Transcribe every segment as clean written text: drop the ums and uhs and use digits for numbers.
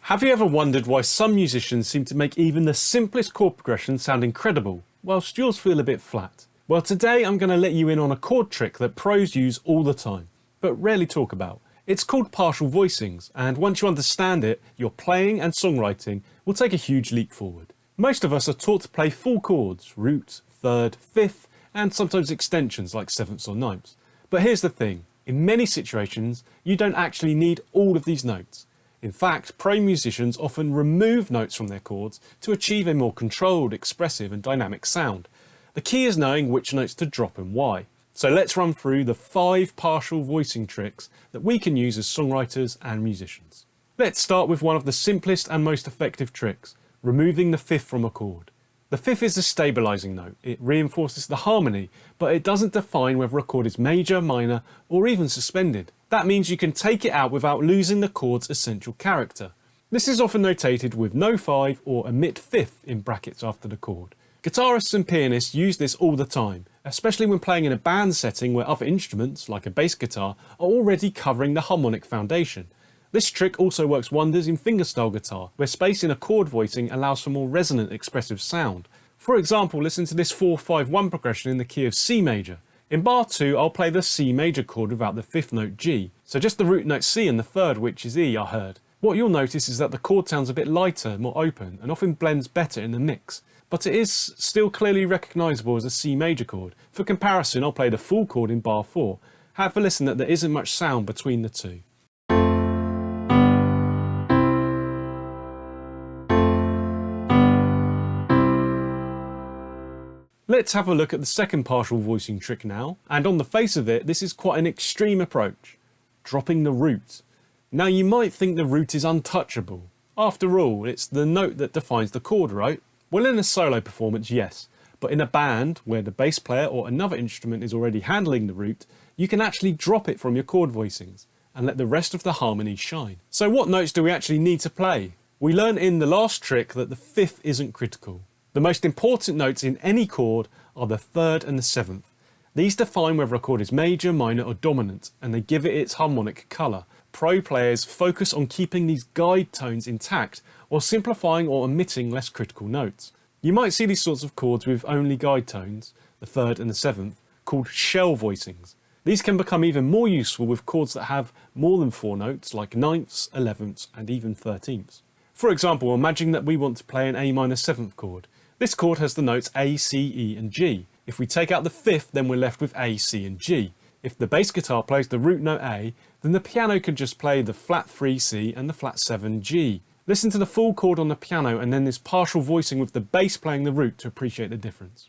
Have you ever wondered why some musicians seem to make even the simplest chord progression sound incredible, whilst yours feel a bit flat? Well, today I'm going to let you in on a chord trick that pros use all the time, but rarely talk about. It's called partial voicings, and once you understand it, your playing and songwriting will take a huge leap forward. Most of us are taught to play full chords, root, third, fifth, and sometimes extensions like sevenths or ninths. But here's the thing, in many situations, you don't actually need all of these notes. In fact, pro musicians often remove notes from their chords to achieve a more controlled, expressive and dynamic sound. The key is knowing which notes to drop and why. So let's run through the 5 partial voicing tricks that we can use as songwriters and musicians. Let's start with one of the simplest and most effective tricks, removing the fifth from a chord. The fifth is a stabilizing note. It reinforces the harmony, but it doesn't define whether a chord is major, minor, or even suspended. That means you can take it out without losing the chord's essential character. This is often notated with no 5 or omit fifth in brackets after the chord. Guitarists and pianists use this all the time, especially when playing in a band setting where other instruments, like a bass guitar, are already covering the harmonic foundation. This trick also works wonders in fingerstyle guitar, where space in a chord voicing allows for more resonant, expressive sound. For example, listen to this 4-5-1 progression in the key of C major. In bar 2, I'll play the C major chord without the 5th note G, so just the root note C and the 3rd, which is E, are heard. What you'll notice is that the chord sounds a bit lighter, more open, and often blends better in the mix. But it is still clearly recognisable as a C major chord. For comparison, I'll play the full chord in bar 4. Have a listen that there isn't much sound between the two. Let's have a look at the second partial voicing trick now, and on the face of it, this is quite an extreme approach. Dropping the root. Now you might think the root is untouchable. After all, it's the note that defines the chord, right? Well, in a solo performance, yes, but in a band, where the bass player or another instrument is already handling the root, you can actually drop it from your chord voicings, and let the rest of the harmony shine. So what notes do we actually need to play? We learned in the last trick that the 5th isn't critical. The most important notes in any chord are the 3rd and the 7th. These define whether a chord is major, minor or dominant, and they give it its harmonic colour. Pro players focus on keeping these guide tones intact or simplifying or omitting less critical notes. You might see these sorts of chords with only guide tones, the 3rd and the 7th, called shell voicings. These can become even more useful with chords that have more than 4 notes, like 9ths, 11ths and even 13ths. For example, imagine that we want to play an A minor 7th chord. This chord has the notes A, C, E and G. If we take out the 5th, then we're left with A, C and G. If the bass guitar plays the root note A, then the piano can just play the flat 3 C and the flat 7 G. Listen to the full chord on the piano and then this partial voicing with the bass playing the root to appreciate the difference.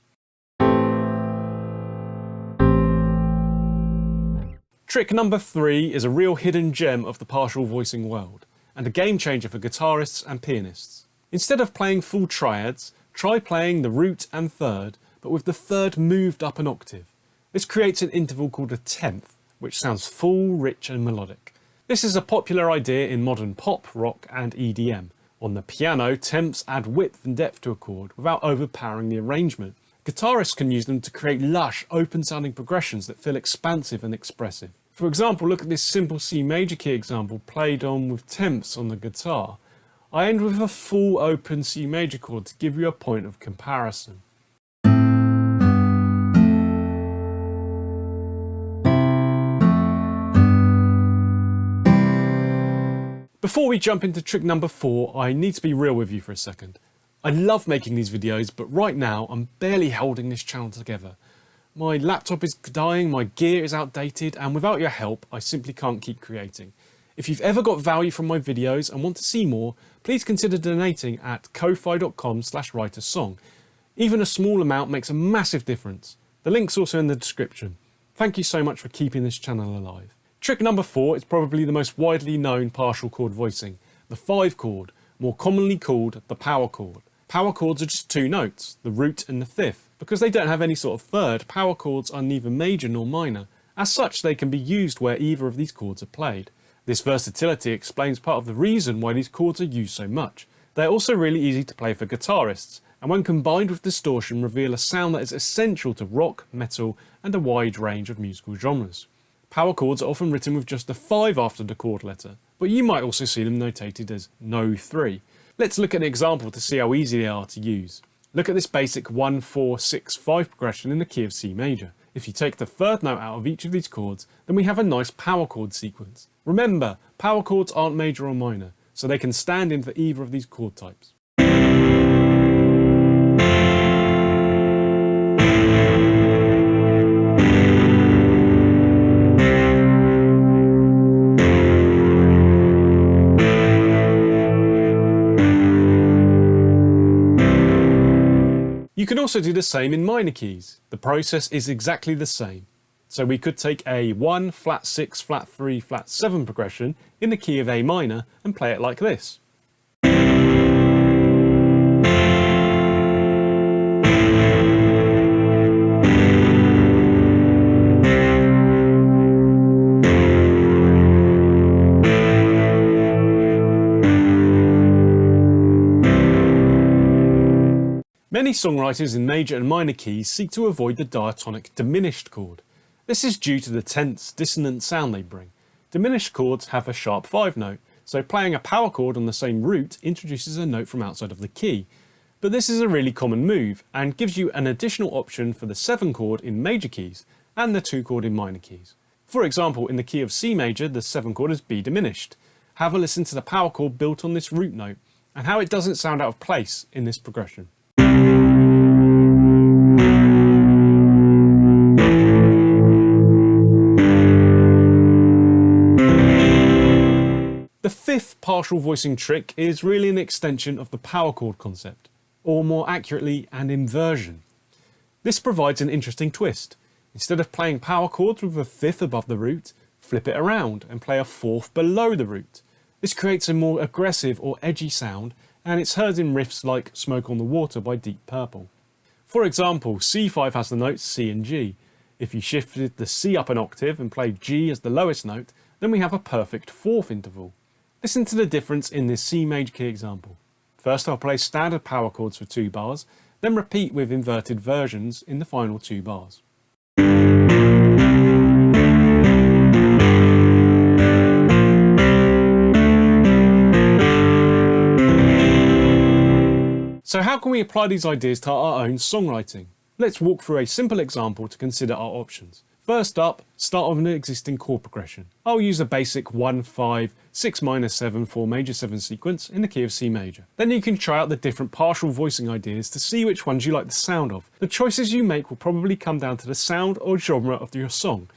Trick number 3 is a real hidden gem of the partial voicing world, and a game changer for guitarists and pianists. Instead of playing full triads, try playing the root and 3rd, but with the 3rd moved up an octave. This creates an interval called a 10th, which sounds full, rich and melodic. This is a popular idea in modern pop, rock and EDM. On the piano, 10ths add width and depth to a chord without overpowering the arrangement. Guitarists can use them to create lush, open-sounding progressions that feel expansive and expressive. For example, look at this simple C major key example played on with 10ths on the guitar. I end with a full open C major chord to give you a point of comparison. Before we jump into trick number 4, I need to be real with you for a second. I love making these videos, but right now I'm barely holding this channel together. My laptop is dying, my gear is outdated, and without your help, I simply can't keep creating. If you've ever got value from my videos and want to see more, please consider donating at ko-fi.com/writeasong. Even a small amount makes a massive difference. The link's also in the description. Thank you so much for keeping this channel alive. Trick number 4 is probably the most widely known partial chord voicing, the 5 chord, more commonly called the power chord. Power chords are just 2 notes, the root and the 5th. Because they don't have any sort of 3rd, power chords are neither major nor minor. As such, they can be used where either of these chords are played. This versatility explains part of the reason why these chords are used so much. They are also really easy to play for guitarists, and when combined with distortion reveal a sound that is essential to rock, metal and a wide range of musical genres. Power chords are often written with just a 5 after the chord letter. but you might also see them notated as No 3. Let's look at an example to see how easy they are to use. Look at this basic 1, 4, 6, 5 progression in the key of C major. If you take the third note out of each of these chords, then we have a nice power chord sequence. Remember, power chords aren't major or minor, so they can stand in for either of these chord types. You can also do the same in minor keys. The process is exactly the same. So we could take a 1, flat 6, flat 3, flat 7 progression in the key of A minor and play it like this. Many songwriters in major and minor keys seek to avoid the diatonic diminished chord. This is due to the tense, dissonant sound they bring. Diminished chords have a sharp 5 note, so playing a power chord on the same root introduces a note from outside of the key. But this is a really common move and gives you an additional option for the 7 chord in major keys and the 2 chord in minor keys. For example, in the key of C major, the 7 chord is B diminished. Have a listen to the power chord built on this root note and how it doesn't sound out of place in this progression. The fifth partial voicing trick is really an extension of the power chord concept, or more accurately, an inversion. This provides an interesting twist. Instead of playing power chords with a fifth above the root, flip it around and play a fourth below the root. This creates a more aggressive or edgy sound, and it's heard in riffs like Smoke on the Water by Deep Purple. For example, C5 has the notes C and G. If you shifted the C up an octave and played G as the lowest note, then we have a perfect fourth interval. Listen to the difference in this C major key example. First I'll play standard power chords for 2 bars, then repeat with inverted versions in the final 2 bars. So how can we apply these ideas to our own songwriting? Let's walk through a simple example to consider our options. First up, start with an existing chord progression. I'll use a basic 1, 5, 6 minor 7, 4 major 7 sequence in the key of C major. Then you can try out the different partial voicing ideas to see which ones you like the sound of. The choices you make will probably come down to the sound or genre of your song,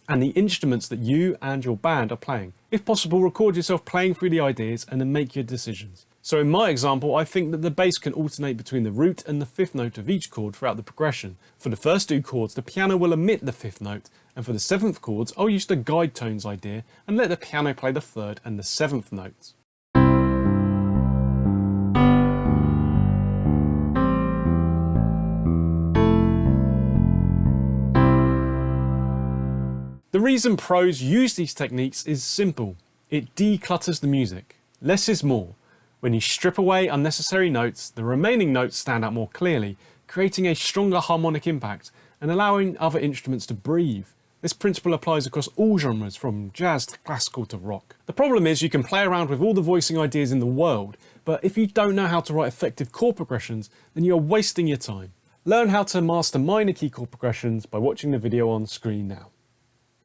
and the instruments that you and your band are playing. If possible, record yourself playing through the ideas and then make your decisions. So in my example, I think that the bass can alternate between the root and the 5th note of each chord throughout the progression. For the first 2 chords, the piano will omit the 5th note, and for the 7th chords, I'll use the guide tones idea and let the piano play the 3rd and the 7th notes. The reason pros use these techniques is simple. It declutters the music. Less is more. When you strip away unnecessary notes, the remaining notes stand out more clearly, creating a stronger harmonic impact and allowing other instruments to breathe. This principle applies across all genres, from jazz to classical to rock. The problem is you can play around with all the voicing ideas in the world, but if you don't know how to write effective chord progressions, then you're wasting your time. Learn how to master minor key chord progressions by watching the video on screen now.